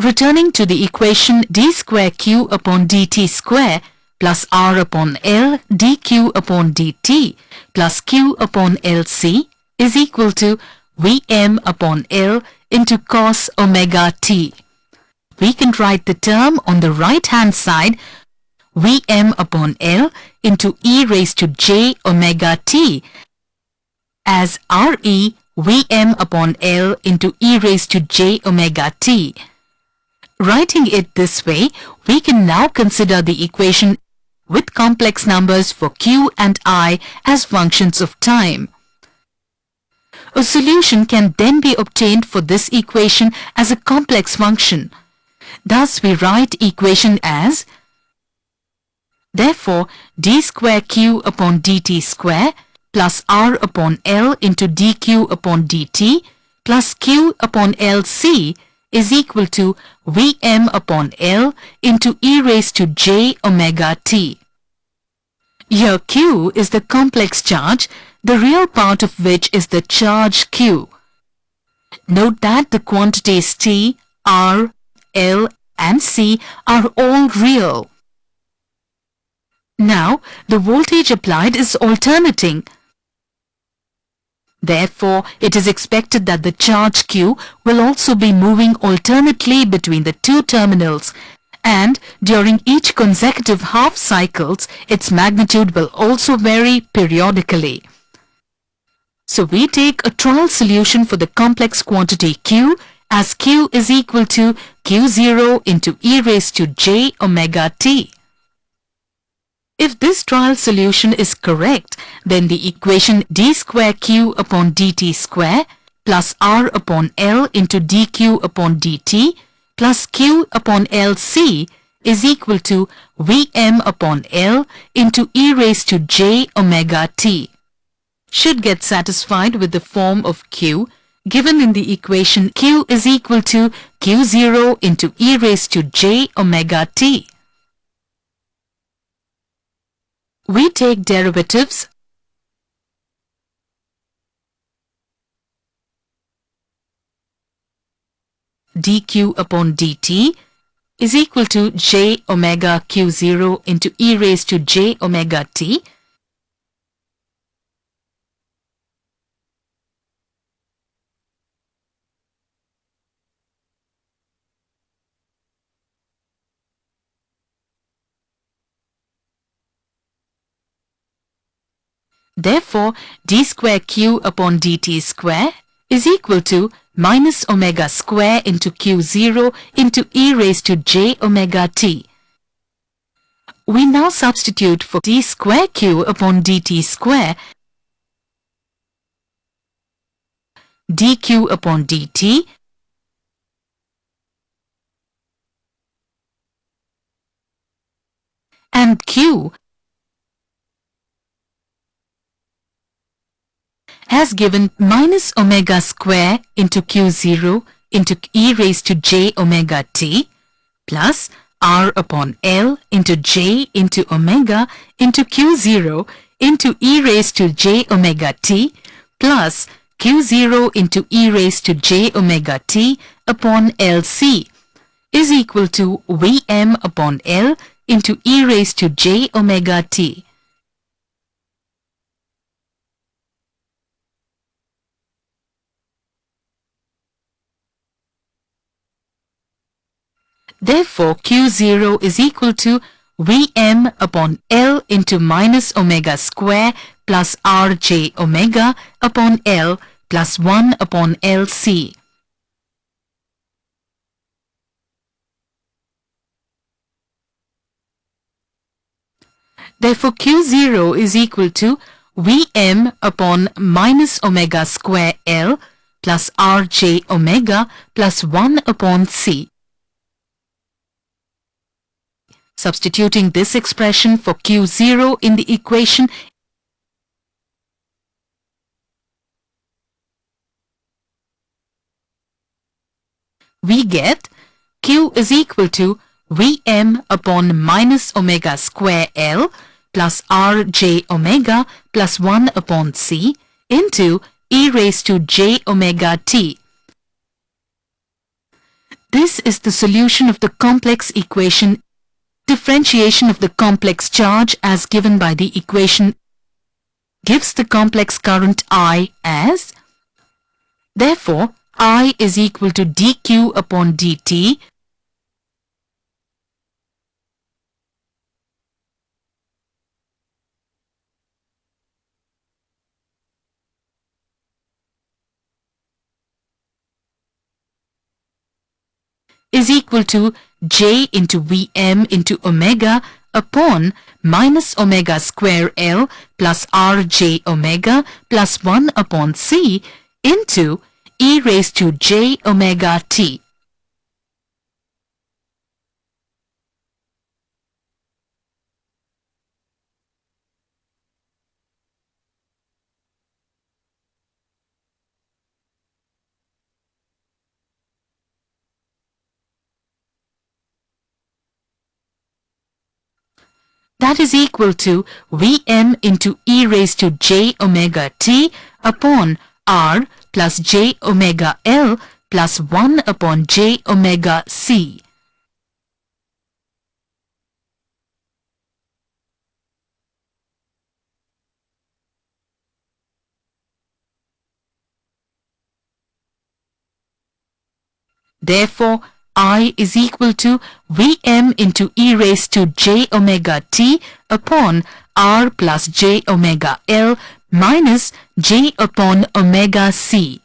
Returning to the equation d square q upon dt square plus r upon L dq upon dt plus q upon LC is equal to Vm upon L into cos omega t. We can write the term on the right hand side Vm upon L into e raised to j omega t as Re Vm upon L into e raised to j omega t. Writing it this way, we can now consider the equation with complex numbers for q and I as functions of time. A solution can then be obtained for this equation as a complex function. Thus, we write equation as therefore d square q upon dt square plus r upon L into dq upon dt plus q upon LC is equal to Vm upon L into e raised to j omega t. Here q is the complex charge, the real part of which is the charge q. Note that the quantities t, r, L and c are all real. Now, the voltage applied is alternating. Therefore, it is expected that the charge q will also be moving alternately between the two terminals, and during each consecutive half cycles, its magnitude will also vary periodically. So we take a trial solution for the complex quantity q as q is equal to q0 into e raised to j omega t. If this trial solution is correct, then the equation d square q upon dt square plus r upon L into dq upon dt plus q upon LC is equal to Vm upon L into e raised to j omega t. Should get satisfied with the form of q given in the equation q is equal to q0 into e raised to j omega t. We take derivatives dq upon dt is equal to j omega q0 into e raised to j omega t. Therefore, d square q upon dt square is equal to minus omega square into q0 into e raised to j omega t. We now substitute for d square q upon dt square dq upon dt and q as given minus omega square into q0 into e raised to j omega t plus r upon L into j into omega into q0 into e raised to j omega t plus q0 into e raised to j omega t upon LC is equal to Vm upon L into e raised to j omega t. Therefore, q0 is equal to Vm upon L into minus omega square plus rj omega upon L plus 1 upon LC. Therefore, q0 is equal to Vm upon minus omega square L plus rj omega plus 1 upon C. Substituting this expression for q0 in the equation, we get q is equal to Vm upon minus omega square L plus rj omega plus 1 upon C into e raised to j omega t. This is the solution of the complex equation. Differentiation of the complex charge as given by the equation gives the complex current I as, therefore, I is equal to dq upon dt is equal to J into Vm into omega upon minus omega square L plus Rj omega plus 1 upon C into e raised to j omega t. That is equal to Vm into e raised to j omega t upon R plus j omega L plus 1 upon j omega C. Therefore, I is equal to Vm into e raised to j omega t upon R plus j omega L minus j upon omega C.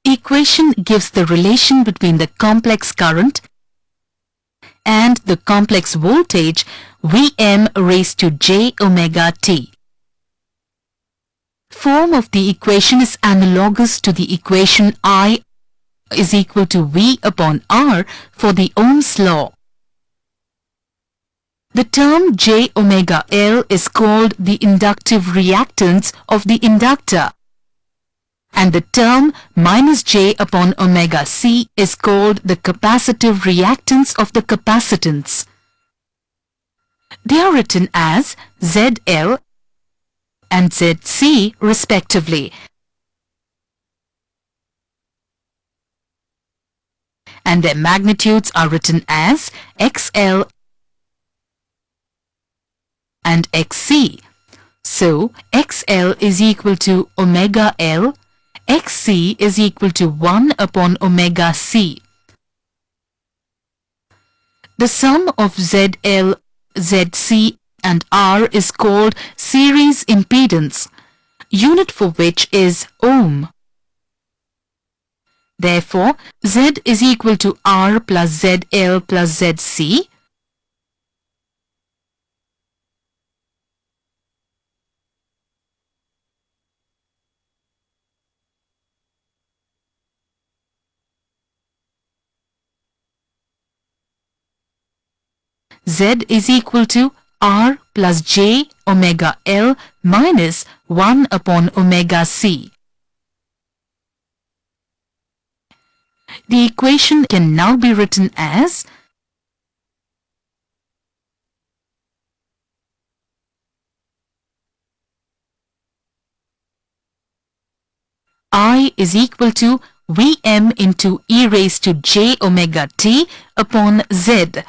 Equation gives the relation between the complex current and the complex voltage Vm raised to j omega t. Form of the equation is analogous to the equation I is equal to V upon R for the Ohm's law. The term j omega L is called the inductive reactance of the inductor, and the term minus j upon omega C is called the capacitive reactance of the capacitance. They are written as ZL and ZC respectively, and their magnitudes are written as XL and XC. So, XL is equal to omega L, XC is equal to 1 upon omega C. The sum of ZL, ZC and R is called series impedance, unit for which is ohm. Therefore, Z is equal to R plus ZL plus ZC. Z is equal to R plus j omega L minus 1 upon omega C. The equation can now be written as I is equal to Vm into e raised to j omega t upon Z.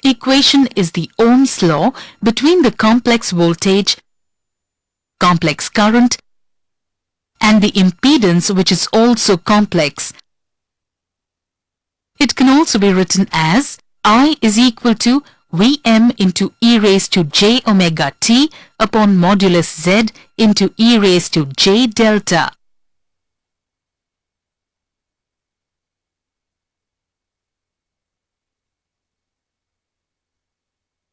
Equation is the Ohm's law between the complex voltage, complex current, and the impedance, which is also complex. It can also be written as I is equal to Vm into e raised to j omega t upon modulus Z into e raised to j delta.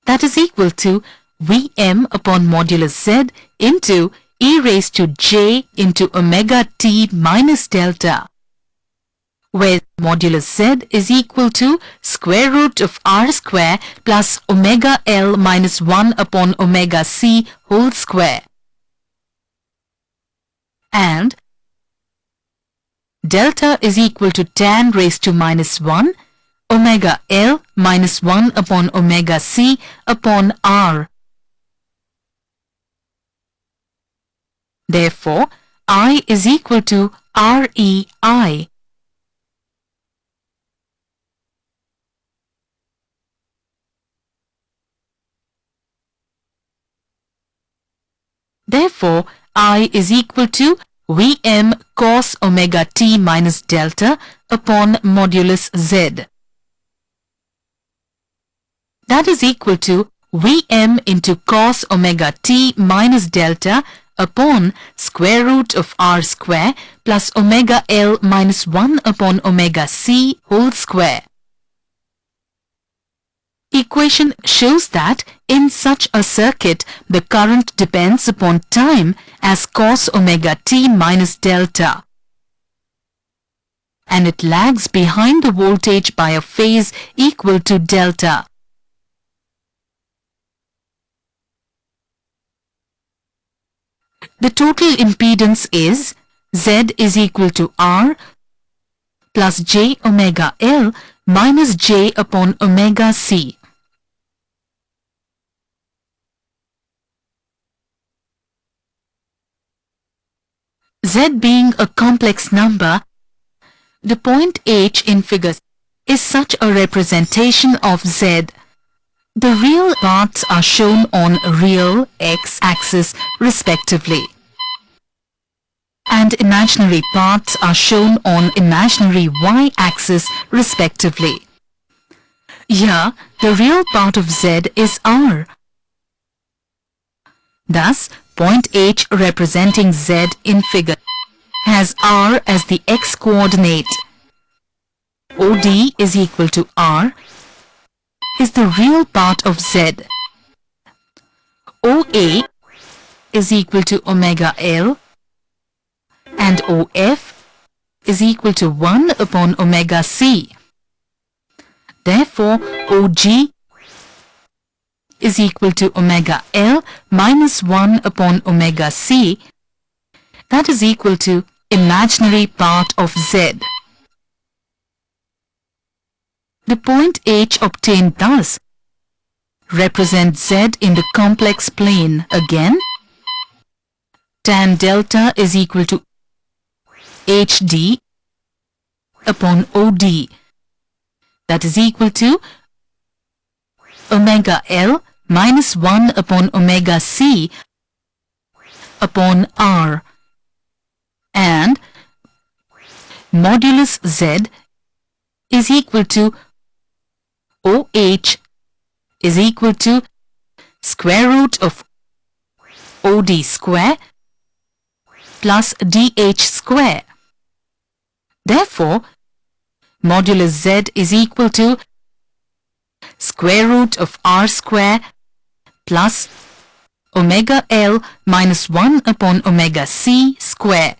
That is equal to Vm upon modulus Z into e raised to j into omega t minus delta, where modulus Z is equal to square root of R square plus omega L minus 1 upon omega C whole square, and delta is equal to tan raised to minus 1 omega L minus 1 upon omega C upon R. Therefore, I is equal to REI. Therefore, I is equal to Vm cos omega t minus delta upon modulus Z. That is equal to Vm into cos omega t minus delta upon square root of r square plus omega L minus 1 upon omega c whole square. Equation shows that in such a circuit the current depends upon time as cos omega t minus delta, and it lags behind the voltage by a phase equal to delta. The total impedance is Z is equal to R plus j omega L minus j upon omega c. Z being a complex number, the point H in figure is such a representation of Z. The real parts are shown on real x-axis respectively, and imaginary parts are shown on imaginary y-axis respectively. Here, the real part of Z is R. Thus, point H representing Z in figure has R as the x-coordinate. OD is equal to R is the real part of Z. OA is equal to omega L and OF is equal to 1 upon omega C. Therefore, OG is equal to omega L minus 1 upon omega C, that is equal to imaginary part of Z. The point H obtained thus represents Z in the complex plane. Again, tan delta is equal to HD upon OD, that is equal to omega L minus 1 upon omega C upon R, and modulus Z is equal to OH is equal to square root of OD square plus DH square. Therefore, modulus Z is equal to square root of R square plus omega L minus 1 upon omega C square.